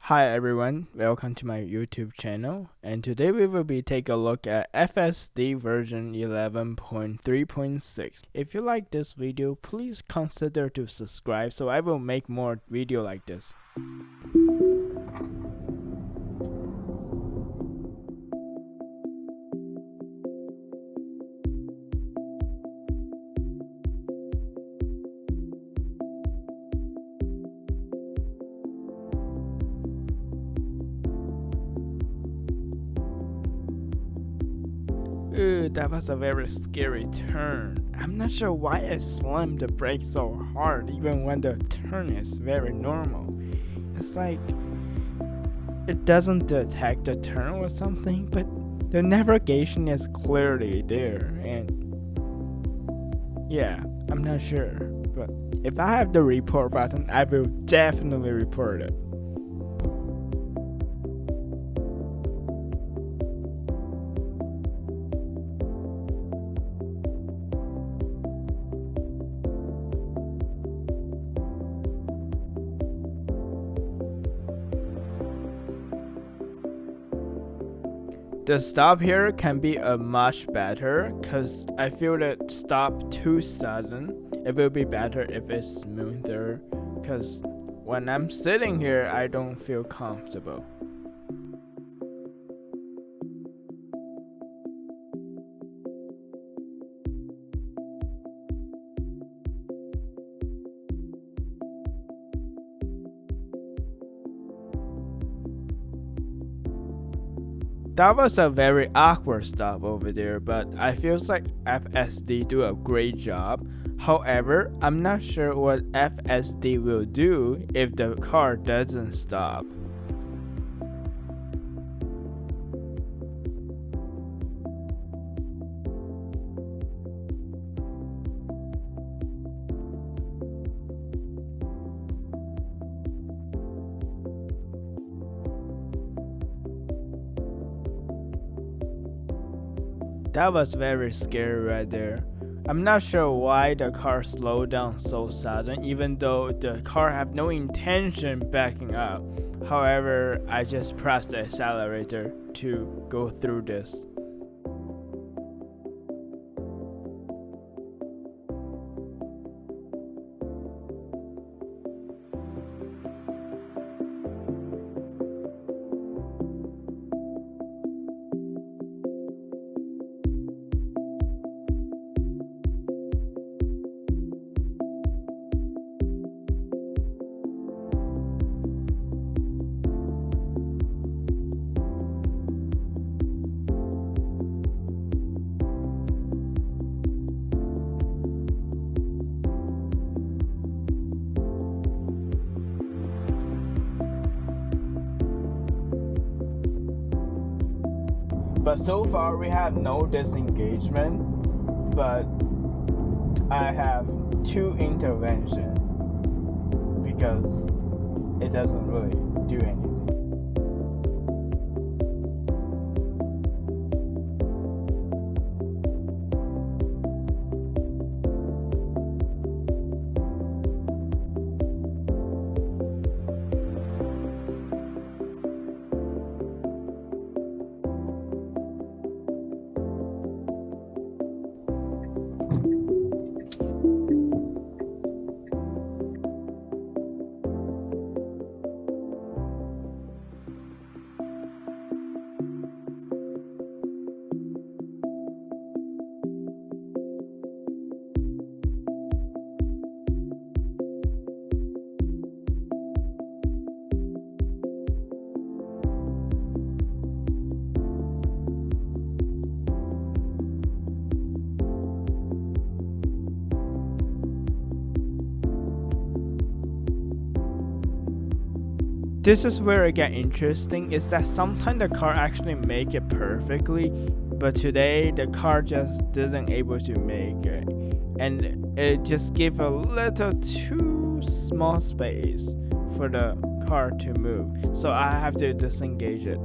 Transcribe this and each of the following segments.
Hi everyone, welcome to my YouTube channel, and today we will be taking a look at FSD version 11.3.6. If you like this video, please consider to subscribe so I will make more video like this. Ooh, that was a very scary turn. I'm not sure why I slammed the brake so hard even when the turn is very normal. It's like it doesn't detect the turn or something, but the navigation is clearly there, and yeah, I'm not sure. But if I have the report button, I will definitely report it. The stop here can be a much better, cause I feel that stop too sudden. It will be better if it's smoother, cause when I'm sitting here I don't feel comfortable. That was a very awkward stop over there, but I feel like FSD do a great job. However, I'm not sure what FSD will do if the car doesn't stop. That was very scary right there. I'm not sure why the car slowed down so sudden even though the car have no intention backing up. However, I just pressed the accelerator to go through this. But so far we have no disengagement, but I have 2 intervention because it doesn't really do anything. This is where it gets interesting, is that sometimes the car actually make it perfectly, but today the car just isn't able to make it, and it just give a little too small space for the car to move, so I have to disengage it.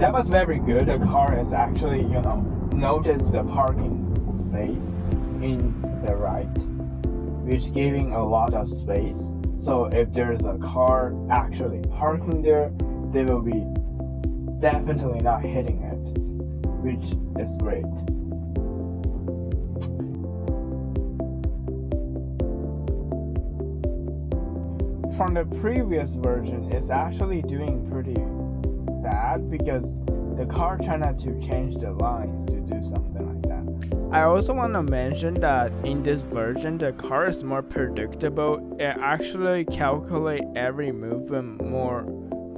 that was very good. The car is actually, notice the parking space in the right, which giving a lot of space. So if there's a car actually parking there, they will be definitely not hitting it, which is great. From the previous version, it's actually doing pretty bad because the car tried to change the lines to do something like that. I also want to mention that in this version, the car is more predictable. It actually calculates every movement more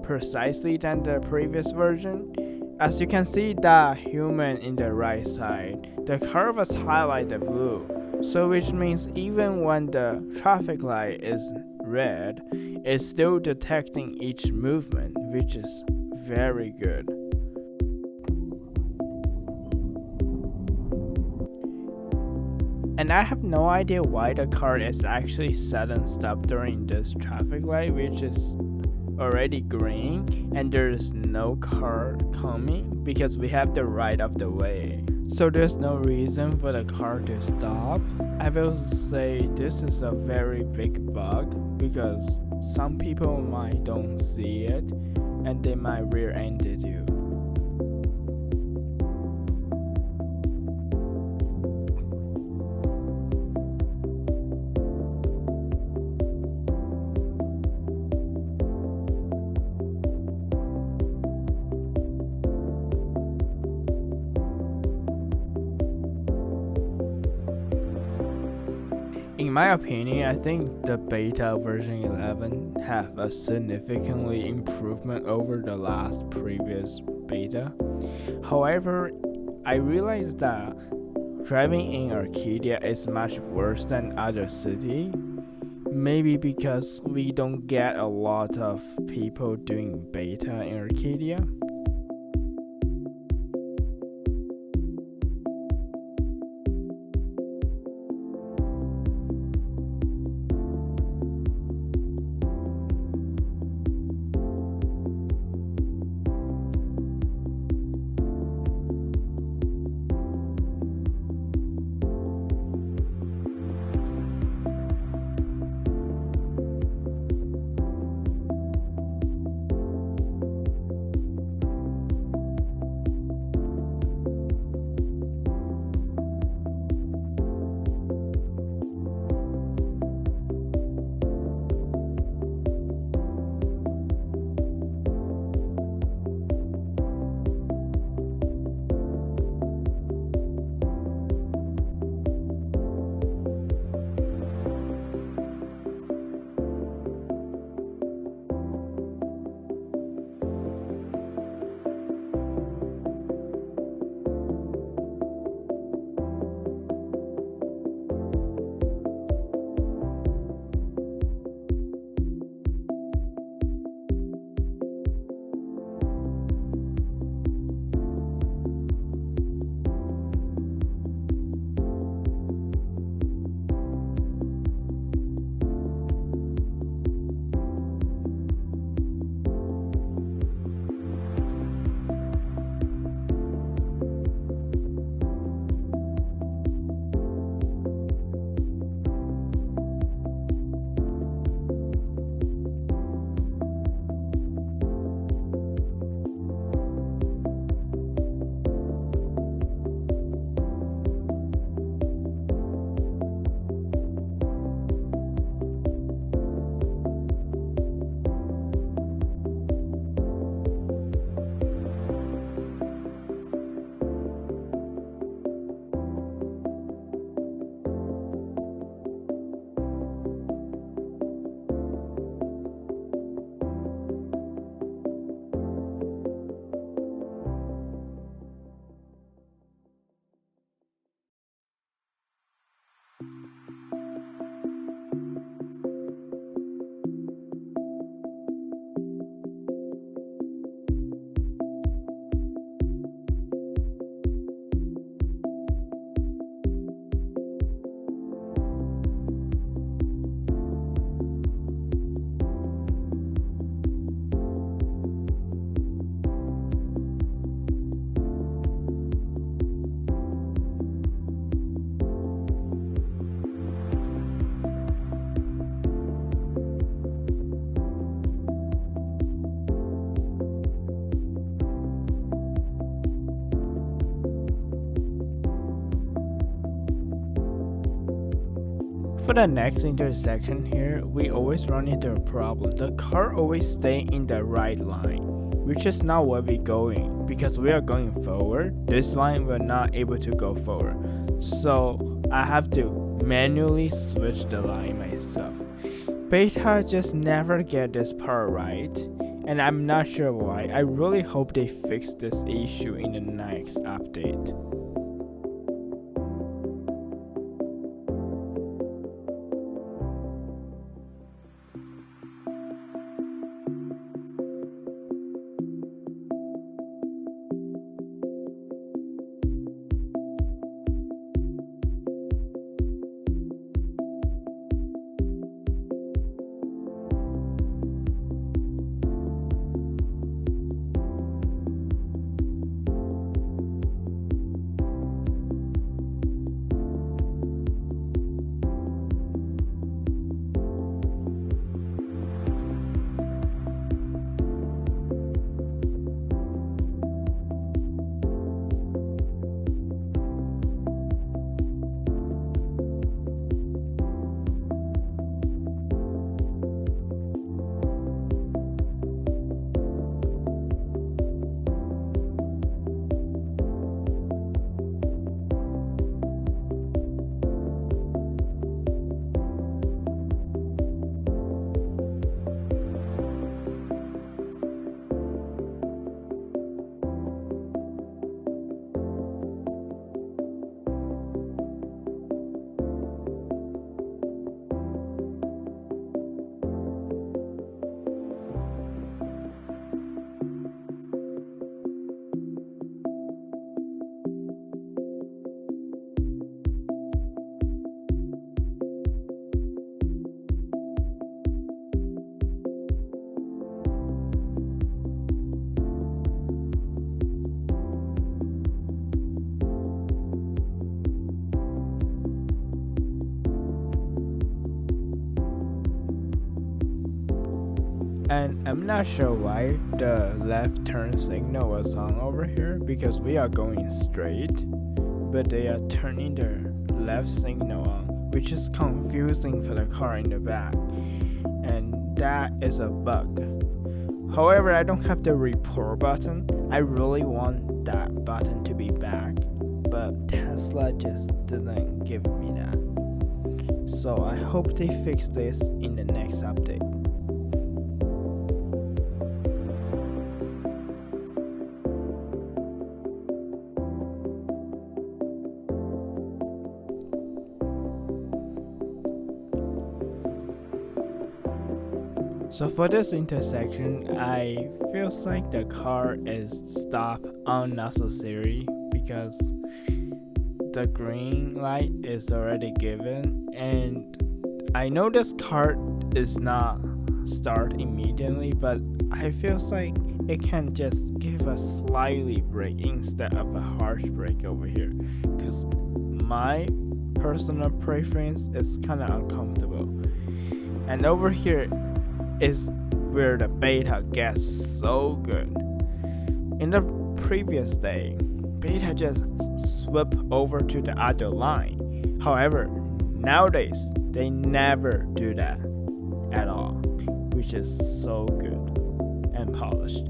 precisely than the previous version. As you can see, the human in the right side, the car was highlighted blue, so which means even when the traffic light is red, it's still detecting each movement, which is very good. And I have no idea why the car is actually sudden stop during this traffic light, which is already green and there's no car coming because we have the right of the way. So there's no reason for the car to stop. I will say this is a very big bug because some people might don't see it and they might rear-ended you. In my opinion, I think the beta version 11 have a significantly improvement over the last previous beta. However, I realized that driving in Arcadia is much worse than other city. Maybe because we don't get a lot of people doing beta in Arcadia. For the next intersection here, we always run into a problem. The car always stay in the right line, which is not where we're going, because we are going forward. This line we're not able to go forward. So I have to manually switch the line myself. Beta just never get this part right, and I'm not sure why. I really hope they fix this issue in the next update. And I'm not sure why the left turn signal was on over here, because we are going straight, but they are turning the left signal on, which is confusing for the car in the back, and that is a bug. However, I don't have the report button. I really want that button to be back, but Tesla just didn't give me that. So I hope they fix this in the next update. So for this intersection, I feels like the car is stopped unnecessary because the green light is already given, and I know this car is not start immediately, but I feels like it can just give a slightly brake instead of a harsh brake over here, because my personal preference is kind of uncomfortable. And over here is where the beta gets so good. In the previous day, beta just swept over to the other line. However, nowadays they never do that at all, which is so good and polished.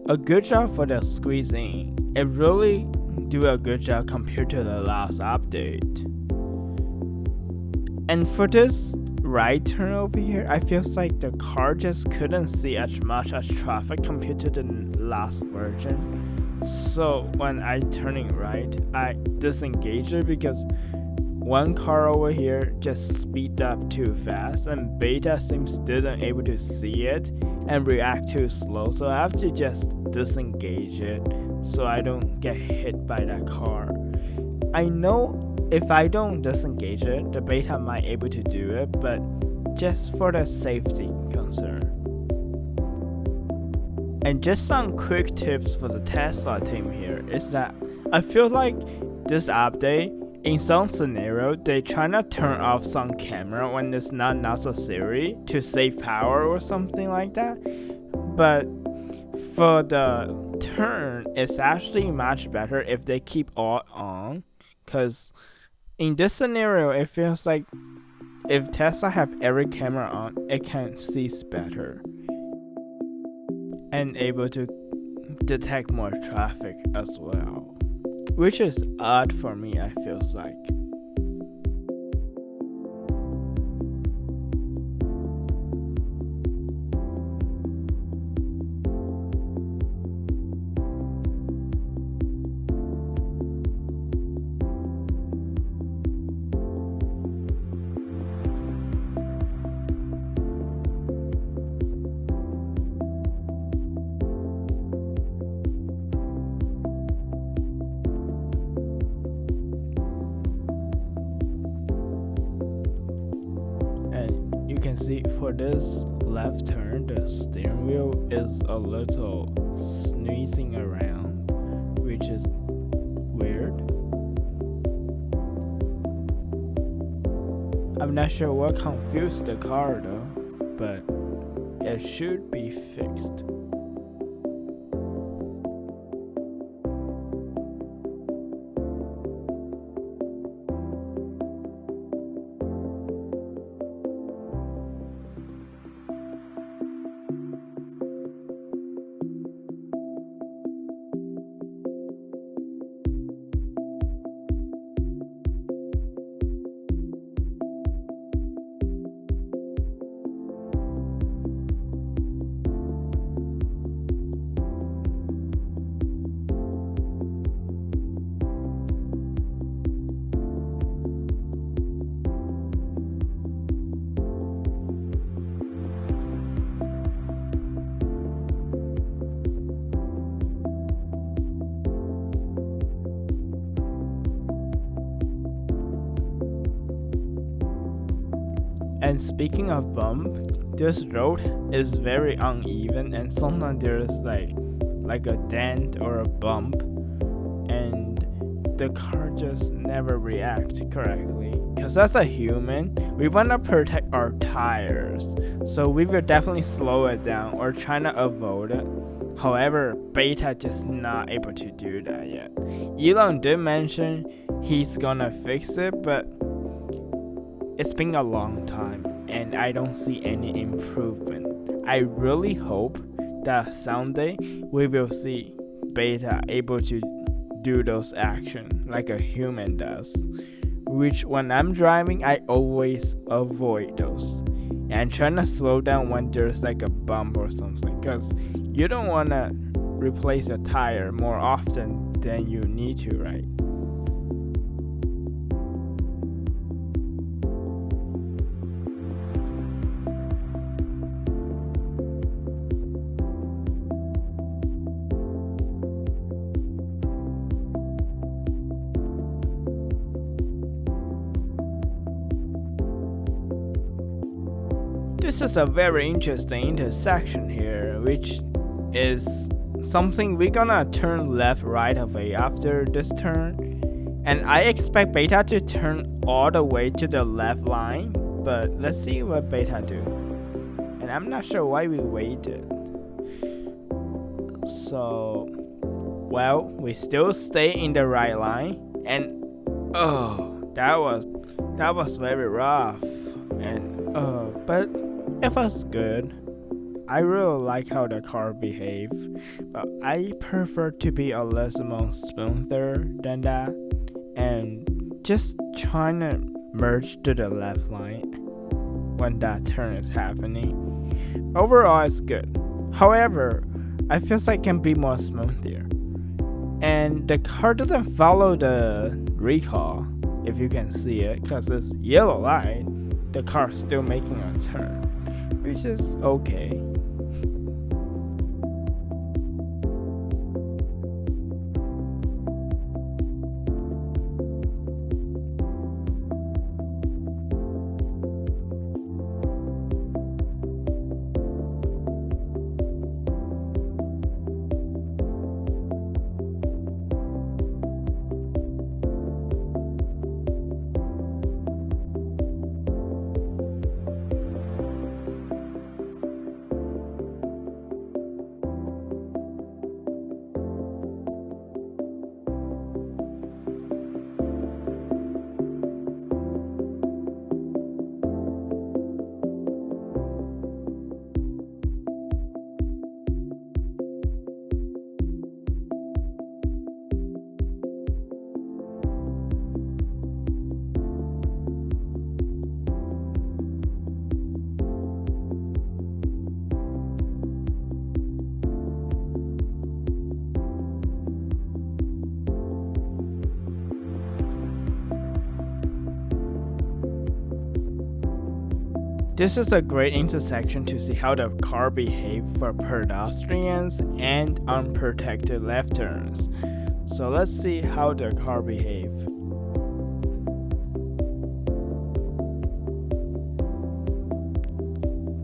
A good job for the squeezing. It really do a good job compared to the last update. And for this right turn over here, I feels like the car just couldn't see as much as traffic compared to the last version. So when I turning right, I disengage it because one car over here just speed up too fast, and Beta seems didn't able to see it and react too slow, so I have to just disengage it so I don't get hit by that car. I know if I don't disengage it, the Beta might able to do it, but just for the safety concern. And just some quick tips for the Tesla team here is that I feel like this update, in some scenario, they try to turn off some camera when it's not necessary to save power or something like that. But for the turn, it's actually much better if they keep all on, because in this scenario, it feels like if Tesla have every camera on, it can see better and able to detect more traffic as well, which is odd for me, I feels like. You can see for this left turn, the steering wheel is a little sneezing around, which is weird. I'm not sure what confused the car though, but it should be fixed. And speaking of bump, this road is very uneven, and sometimes there's like a dent or a bump, and the car just never reacts correctly. Because as a human, we want to protect our tires, so we will definitely slow it down or try to avoid it. However, Beta just not able to do that yet. Elon did mention he's gonna fix it, but it's been a long time and I don't see any improvement. I really hope that someday we will see Beta able to do those actions like a human does, which when I'm driving I always avoid those and trying to slow down when there's like a bump or something, because you don't want to replace a tire more often than you need to, right? This is a very interesting intersection here, which is something we're gonna turn left right away after this turn, and I expect Beta to turn all the way to the left line, but let's see what Beta do. And I'm not sure why we waited. So, well, we still stay in the right line, and that was very rough, and but it was good. I really like how the car behaved, but I prefer to be a little more smoother than that, and just trying to merge to the left line when that turn is happening. Overall, it's good. However, I feel like it can be more smoother, and the car doesn't follow the recall, if you can see it, because it's yellow light, the car is still making a turn, which is okay. This is a great intersection to see how the car behaves for pedestrians and unprotected left turns. So let's see how the car behaves.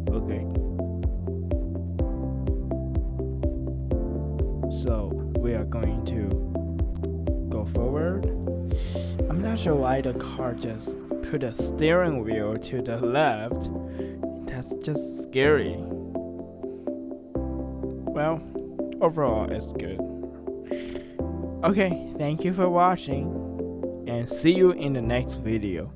Okay. So we are going to go forward. I'm not sure why the car just put a steering wheel to the left. That's just scary. Well, overall it's good. Okay, thank you for watching and see you in the next video.